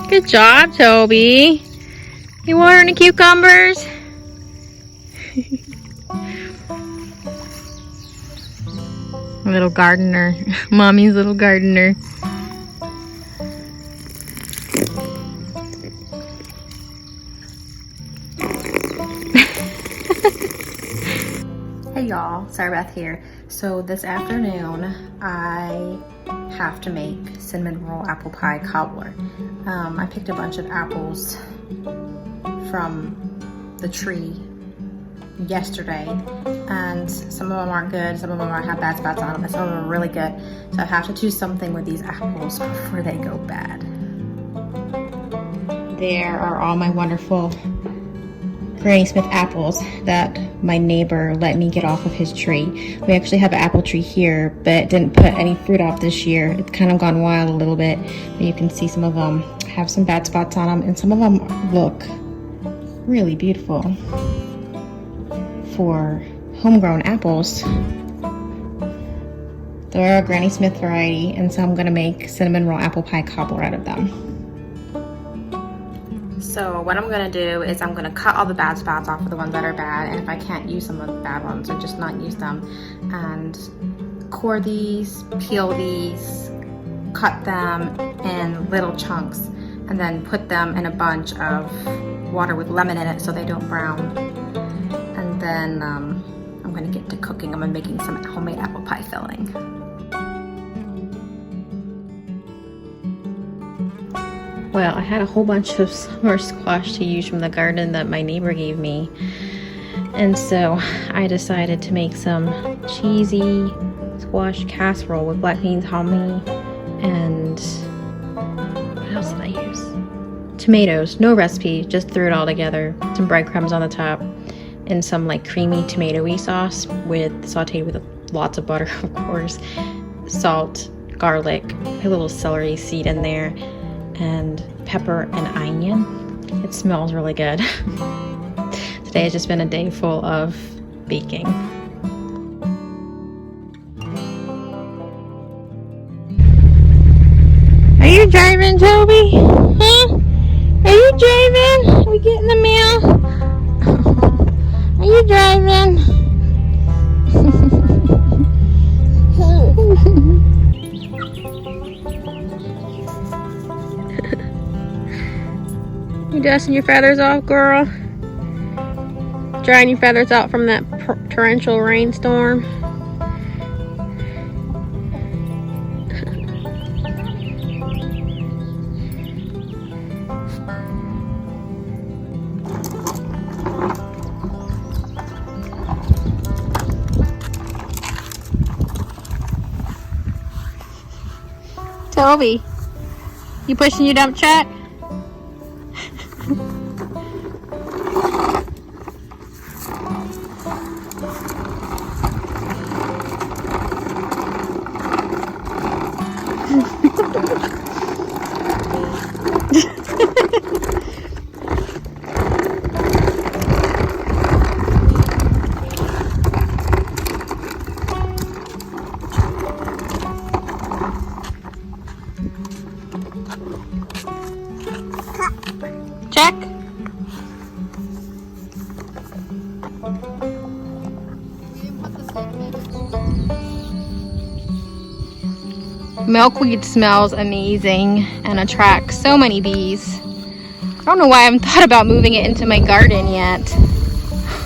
Good job, Toby. You watering the cucumbers? Little gardener. Mommy's little gardener. Hey y'all, Sarah Beth here. So this afternoon I have to make cinnamon roll apple pie cobbler. I picked a bunch of apples from the tree yesterday, and some of them aren't good, some of them have bad spots on them, and some of them are really good. So I have to do something with these apples before they go bad. There are all my wonderful Granny Smith apples that my neighbor let me get off of his tree. We actually have an apple tree here, but didn't put any fruit off this year. It's kind of gone wild a little bit, but you can see some of them have some bad spots on them, and some of them look really beautiful for homegrown apples. They're a Granny Smith variety, and so I'm gonna make cinnamon roll apple pie cobbler out of them. So what I'm gonna do is I'm gonna cut all the bad spots off of the ones that are bad, and if I can't use some of the bad ones, I just not use them, and core these, peel these, cut them in little chunks, and then put them in a bunch of water with lemon in it so they don't brown. And then I'm gonna get to cooking. I'm making some homemade apple pie filling. Well, I had a whole bunch of summer squash to use from the garden that my neighbor gave me. And so I decided to make some cheesy squash casserole with black beans, hominy, and what else did I use? Tomatoes, no recipe, just threw it all together. Some breadcrumbs on the top and some like creamy tomatoey sauce sauteed with lots of butter, of course, salt, garlic, a little celery seed in there, and pepper and onion. It smells really good. Today has just been a day full of baking. Are you driving, Toby? Huh? Are you driving? Are we getting the mail? Are you driving? You dusting your feathers off, girl? Drying your feathers out from that torrential rainstorm. Toby, you pushing your dump truck? Check. Milkweed smells amazing and attracts so many bees. I don't know why I haven't thought about moving it into my garden yet.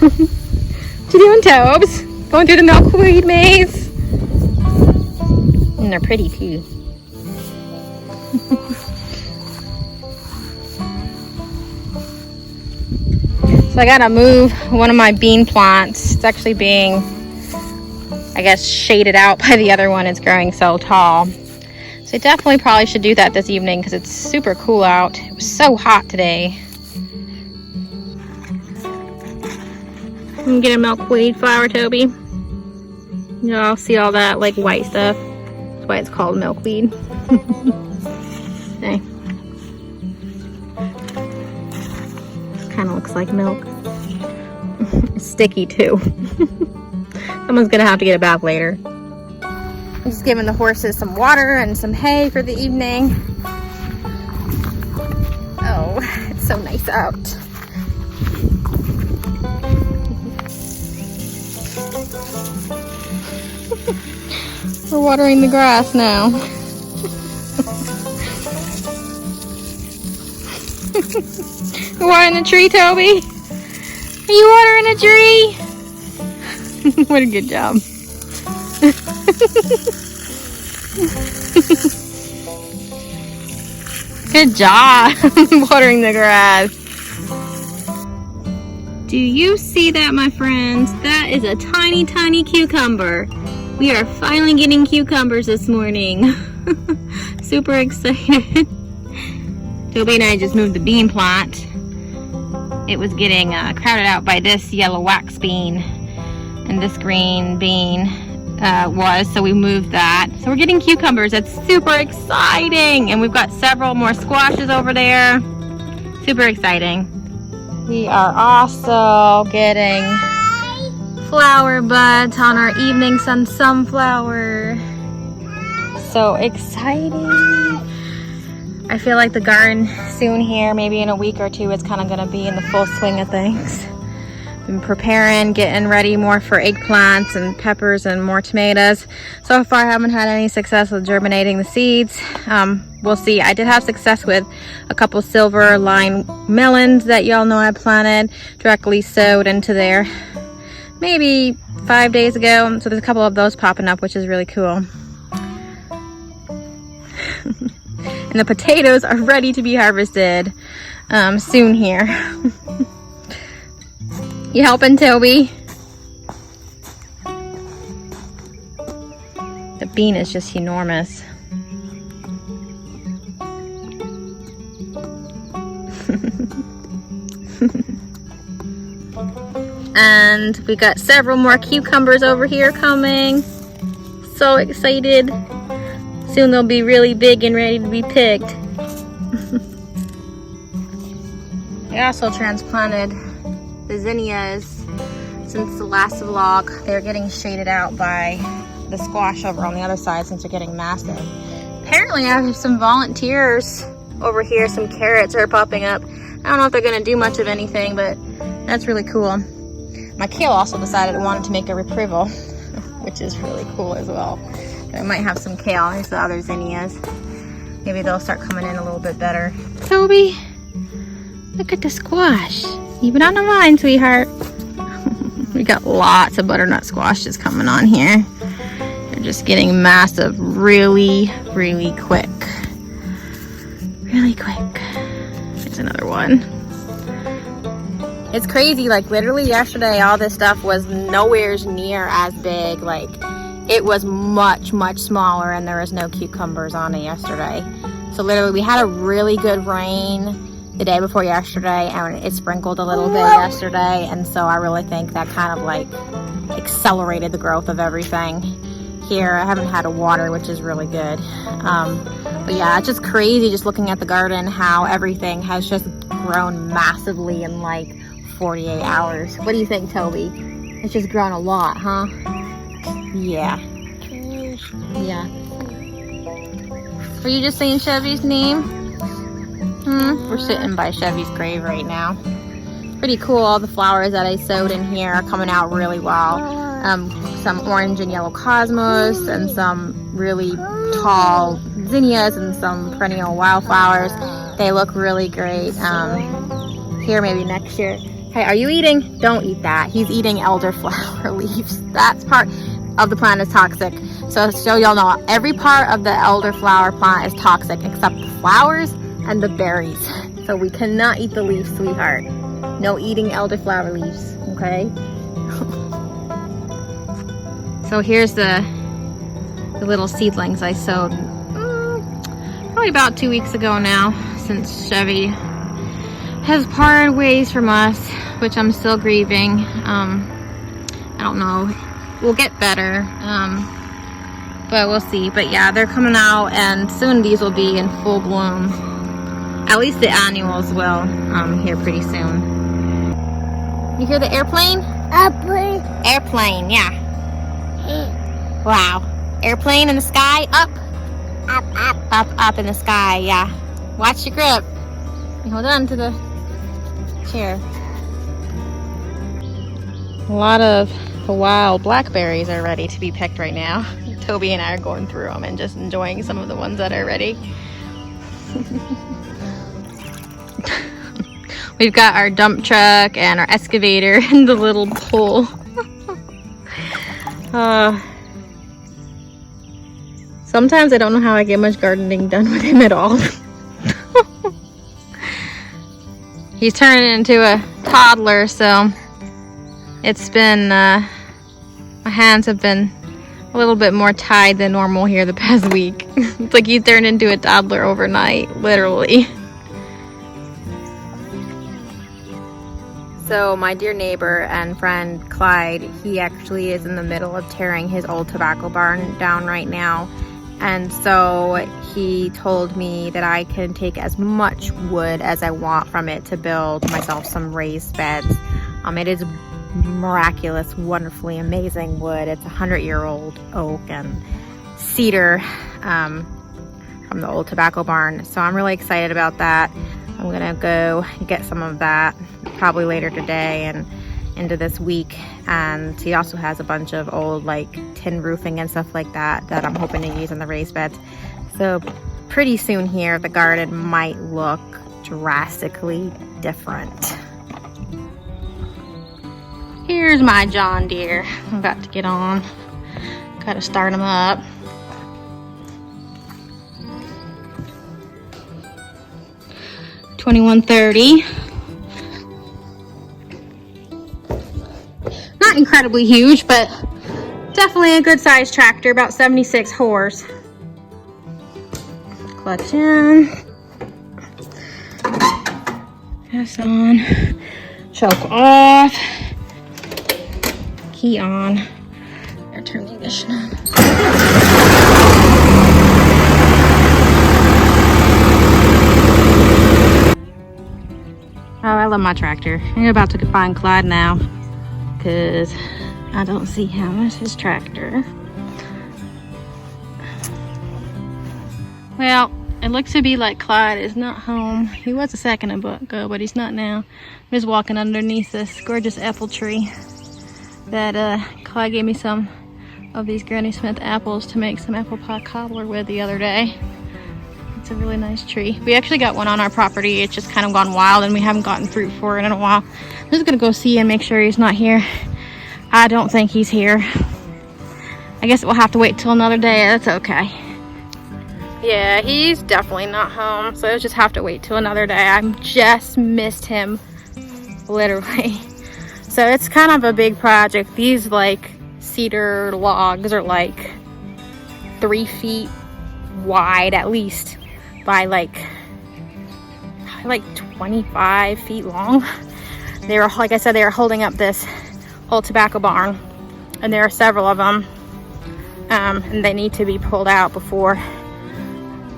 What you doing, Tobes? Going through the milkweed maze? And they're pretty too. So I gotta move one of my bean plants. It's actually being, I guess, shaded out by the other one. It's growing so tall. So I definitely probably should do that this evening because it's super cool out. It was so hot today. You can get a milkweed flower, Toby. Y'all see all that like white stuff? That's why it's called milkweed. Okay. Kind of looks like milk. It's sticky too. Someone's gonna have to get a bath later. I'm just giving the horses some water and some hay for the evening. so nice out. We're watering the grass now. You're watering the tree, Toby? Are you watering a tree? What a good job. Good job watering the grass. Do you see that, my friends? That is a tiny, tiny cucumber. We are finally getting cucumbers this morning. Super excited. Toby and I just moved the bean plant. It was getting crowded out by this yellow wax bean, and this green bean so we moved that. So we're getting cucumbers. That's super exciting. And we've got several more squashes over there. Super exciting. We are also getting flower buds on our evening sun sunflower. So exciting. I feel like the garden soon here, maybe in a week or two, is kind of going to be in the full swing of things. Been preparing, getting ready more for eggplants and peppers and more tomatoes. So far I haven't had any success with germinating the seeds. We'll see. I did have success with a couple silver line melons that y'all know I planted, directly sowed into there maybe 5 days ago. So there's a couple of those popping up, which is really cool. And the potatoes are ready to be harvested soon here. You helping, Toby? The bean is just enormous. And we got several more cucumbers over here coming. So excited. Soon they'll be really big and ready to be picked. I also transplanted the zinnias since the last vlog. They're getting shaded out by the squash over on the other side since they're getting massive. Apparently I have some volunteers over here. Some carrots are popping up. I don't know if they're gonna do much of anything, but that's really cool. My kale also decided it wanted to make a retrieval, which is really cool as well. I might have some kale. Here's the other zinnias. Maybe they'll start coming in a little bit better. Toby, look at the squash. You've been on the vine, sweetheart. We got lots of butternut squashes coming on here. They're just getting massive really, really quick. Really quick. There's another one. It's crazy, like literally yesterday all this stuff was nowhere near as big. Like it was much, much smaller, and there was no cucumbers on it yesterday. So literally we had a really good rain the day before yesterday, and it sprinkled a little bit yesterday, and so I really think that kind of like accelerated the growth of everything here. I haven't had a water, which is really good. But yeah, it's just crazy just looking at the garden, how everything has just grown massively in like 48 hours. What do you think, Toby? It's just grown a lot, huh? Yeah. Yeah. Were you just saying Chevy's name? We're sitting by Chevy's grave right now. Pretty cool. All the flowers that I sowed in here are coming out really well. Some orange and yellow cosmos, and some really tall zinnias, and some perennial wildflowers. They look really great. Here, maybe next year. Hey, are you eating? Don't eat that. He's eating elderflower leaves. That's part of the plant is toxic. So y'all know, every part of the elderflower plant is toxic except the flowers and the berries. So we cannot eat the leaves, sweetheart. No eating elderflower leaves, okay? So here's the little seedlings I sowed probably about 2 weeks ago now, since Chevy has parted ways from us, which I'm still grieving. I don't know. We'll get better, but we'll see. But yeah, they're coming out, and soon these will be in full bloom. At least the annuals will here pretty soon. You hear the airplane? Airplane. Airplane, yeah. Wow. Airplane in the sky, up. Up, up. Up, up in the sky, yeah. Watch your grip. You hold on to the here. A lot of the wild blackberries are ready to be picked right now. Toby and I are going through them and just enjoying some of the ones that are ready. We've got our dump truck and our excavator and the little pole. Sometimes I don't know how I get much gardening done with him at all. He's turning into a toddler, so it's been, my hands have been a little bit more tied than normal here the past week. It's like he turned into a toddler overnight, literally. So my dear neighbor and friend Clyde, he actually is in the middle of tearing his old tobacco barn down right now. And so he told me that I can take as much wood as I want from it to build myself some raised beds. It is miraculous, wonderfully amazing wood. It's 100-year-old oak and cedar from the old tobacco barn. So I'm really excited about that. I'm gonna go get some of that probably later today and into this week. And he also has a bunch of old like tin roofing and stuff like that that I'm hoping to use in the raised beds. So pretty soon here the garden might look drastically different. Here's my John Deere. I'm about to get on. Gotta start him up. $21.30. Not incredibly huge, but definitely a good sized tractor, about 76 horse. Clutch in. Pass on. Choke off. Key on. Air turn ignition on. Oh, I love my tractor. I'm about to find Clyde now because I don't see him as his tractor. Well, it looks to be like Clyde is not home. He was a second ago, but he's not now. I'm just walking underneath this gorgeous apple tree that Clyde gave me some of these Granny Smith apples to make some apple pie cobbler with the other day. It's a really nice tree. We actually got one on our property. It's just kind of gone wild and we haven't gotten fruit for it in a while. I'm just gonna go see and make sure he's not here. I don't think he's here. I guess we'll have to wait till another day. That's okay. Yeah, he's definitely not home, so we'll just have to wait till another day. I just missed him, literally. So it's kind of a big project. These like cedar logs are like 3 feet wide at least by like 25 feet long. They were, like I said, they were holding up this old tobacco barn, and there are several of them, and they need to be pulled out before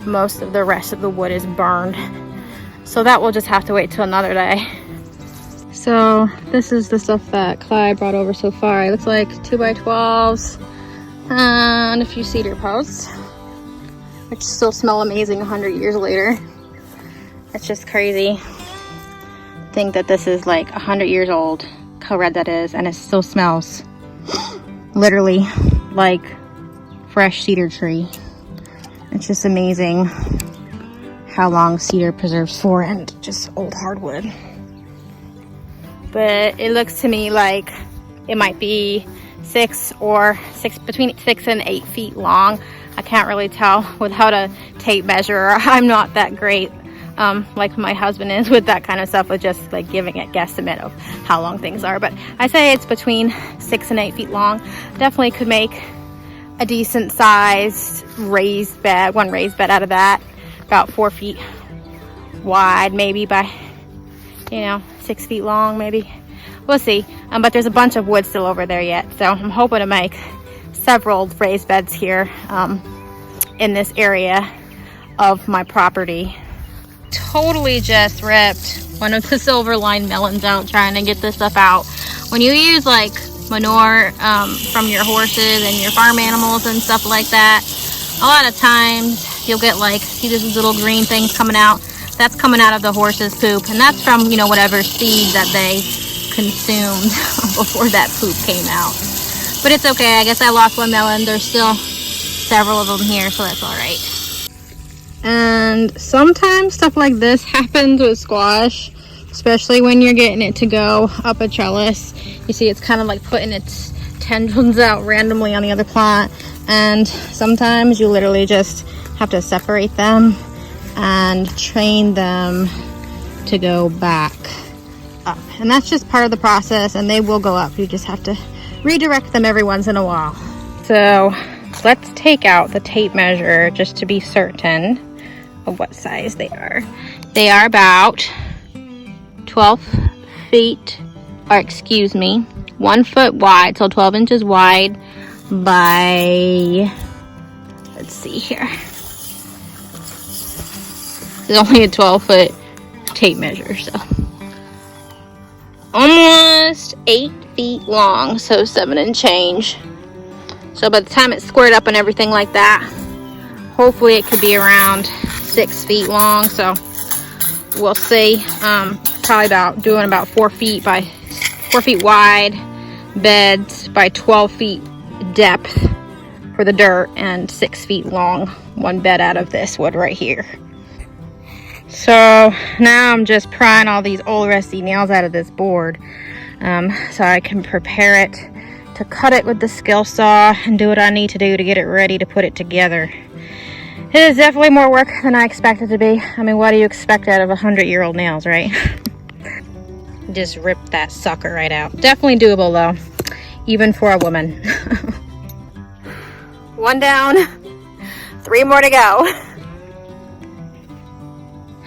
most of the rest of the wood is burned. So that will just have to wait till another day. So this is the stuff that Clyde brought over so far. It looks like 2x12s and a few cedar posts, which still smell amazing 100 years later. It's just crazy to think that this is like 100 years old, how red that is, and it still smells literally like fresh cedar tree. It's just amazing how long cedar preserves for, and just old hardwood. But it looks to me like it might be between 6 and 8 feet long. I can't really tell without a tape measure. I'm not that great like my husband is with that kind of stuff, with just like giving a guesstimate of how long things are. But I say it's between 6 and 8 feet long. Definitely could make a decent sized raised bed, one raised bed out of that, about 4 feet wide, maybe by 6 feet long, maybe. We'll see. But there's a bunch of wood still over there yet, so I'm hoping to make several raised beds here in this area of my property. Totally just ripped one of the silver line melons out trying to get this stuff out. When you use like manure from your horses and your farm animals and stuff like that, a lot of times you'll get like, see these little green things coming out. that's coming out of the horse's poop, and that's from, you know, whatever seed that they consumed before that poop came out. But it's okay. I guess I lost one melon. There's still several of them here, so that's all right. And sometimes stuff like this happens with squash, especially when you're getting it to go up a trellis. You see it's kind of like putting its tendrils out randomly on the other plant, and sometimes you literally just have to separate them and train them to go back up. And that's just part of the process, and they will go up. You just have to redirect them every once in a while. So let's take out the tape measure just to be certain of what size they are. They are about 12 feet, or excuse me, 1 foot wide, so 12 inches wide by, let's see here. It's only a 12-foot tape measure, so almost 8 feet long, so 7 and change. So by the time it's squared up and everything like that, hopefully it could be around 6 feet long. So we'll see. Probably doing about 4 feet by 4 feet wide beds by 12 feet depth for the dirt, and 6 feet long, one bed out of this wood right here. So now I'm just prying all these old rusty nails out of this board, so I can prepare it to cut it with the skill saw and do what I need to do to get it ready to put it together. It is definitely more work than I expected to be. I mean, what do you expect out of 100-year-old nails, right? Just rip that sucker right out. Definitely doable though, even for a woman. One down, 3 more to go.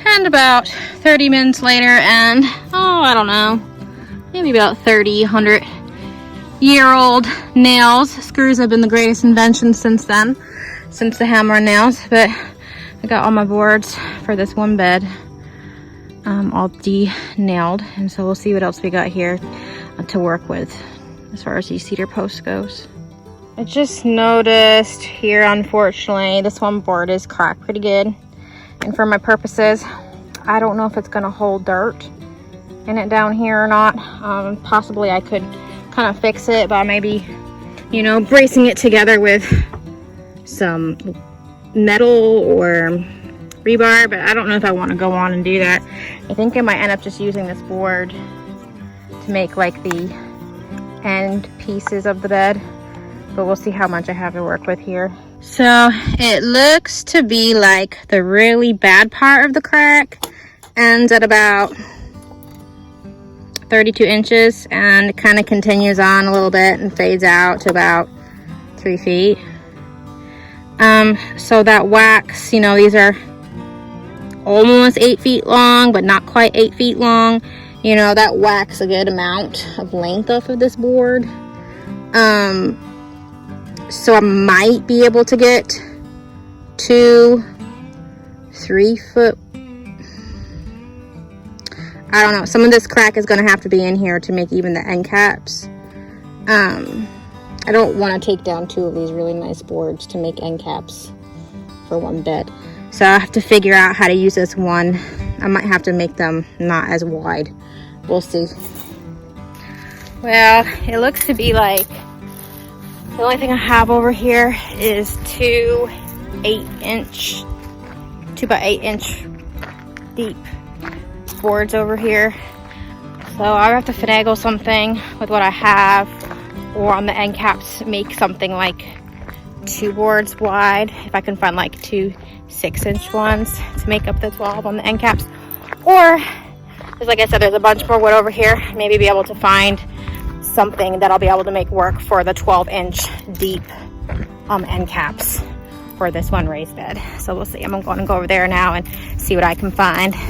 And about 30 minutes later, and I don't know, maybe about 100-year-old nails. Screws have been the greatest invention since then, since the hammer and nails. But I got all my boards for this one bed all de-nailed, and so we'll see what else we got here to work with as far as these cedar posts goes. I just noticed here, unfortunately, this one board is cracked pretty good. And for my purposes, I don't know if it's gonna hold dirt in it down here or not. Possibly I could kind of fix it by maybe, you know, bracing it together with some metal or rebar, but I don't know if I want to go on and do that. I think I might end up just using this board to make like the end pieces of the bed, but we'll see how much I have to work with here. So it looks to be like the really bad part of the crack ends at about 32 inches and it kind of continues on a little bit and fades out to about 3 feet. So that wax, you know, these are almost 8 feet long, but not quite 8 feet long. You know, that wax a good amount of length off of this board. So I might be able to get 2-3 foot. I don't know. Some of this crack is going to have to be in here to make even the end caps. I don't want to take down 2 of these really nice boards to make end caps for one bed. So I have to figure out how to use this one. I might have to make them not as wide. We'll see. Well, it looks to be like the only thing I have over here is 2 by 8 inch deep boards over here. So I'll have to finagle something with what I have, or on the end caps make something like 2 boards wide, if I can find like 2 6-inch ones to make up the 12 on the end caps. Or, just like I said, there's a bunch more wood over here. Maybe be able to find something that I'll be able to make work for the 12-inch deep end caps for this one raised bed. So we'll see. I'm going to go over there now and see what I can find. So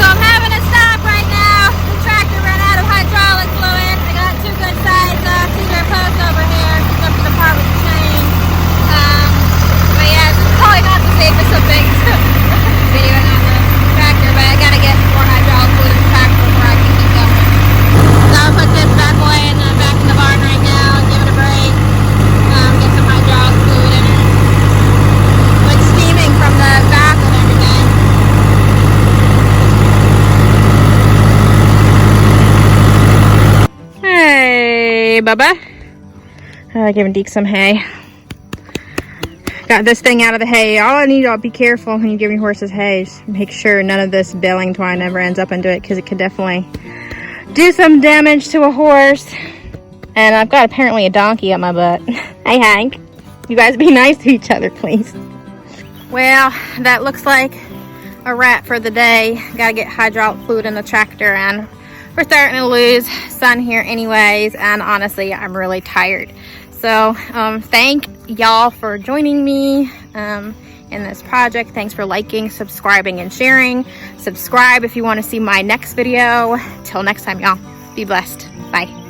I'm having to stop right now. The tractor ran out of hydraulic fluid. I got 2 good size cedar posts over here. Up to the part with the chain. But yeah, it's probably not the safest of things videoing on the tractor, but I gotta get more hydraulic fluid in the tractor before I can keep going. So I'll put this bad boy back in the barn right now and give it a break. Get some hydraulic fluid in it. Like steaming from the back Bubba. Giving Deke some hay. Got this thing out of the hay. All I need, y'all, be careful when you give your horses hay. Just make sure none of this baling twine ever ends up into it, because it could definitely do some damage to a horse. And I've got apparently a donkey up my butt. Hey, Hank. You guys be nice to each other, please. Well, that looks like a wrap for the day. Gotta get hydraulic fluid in the tractor, and we're starting to lose sun here anyways, and honestly, I'm really tired. So thank y'all for joining me in this project. Thanks for liking, subscribing, and sharing. Subscribe if you want to see my next video. Till next time, y'all. Be blessed. Bye.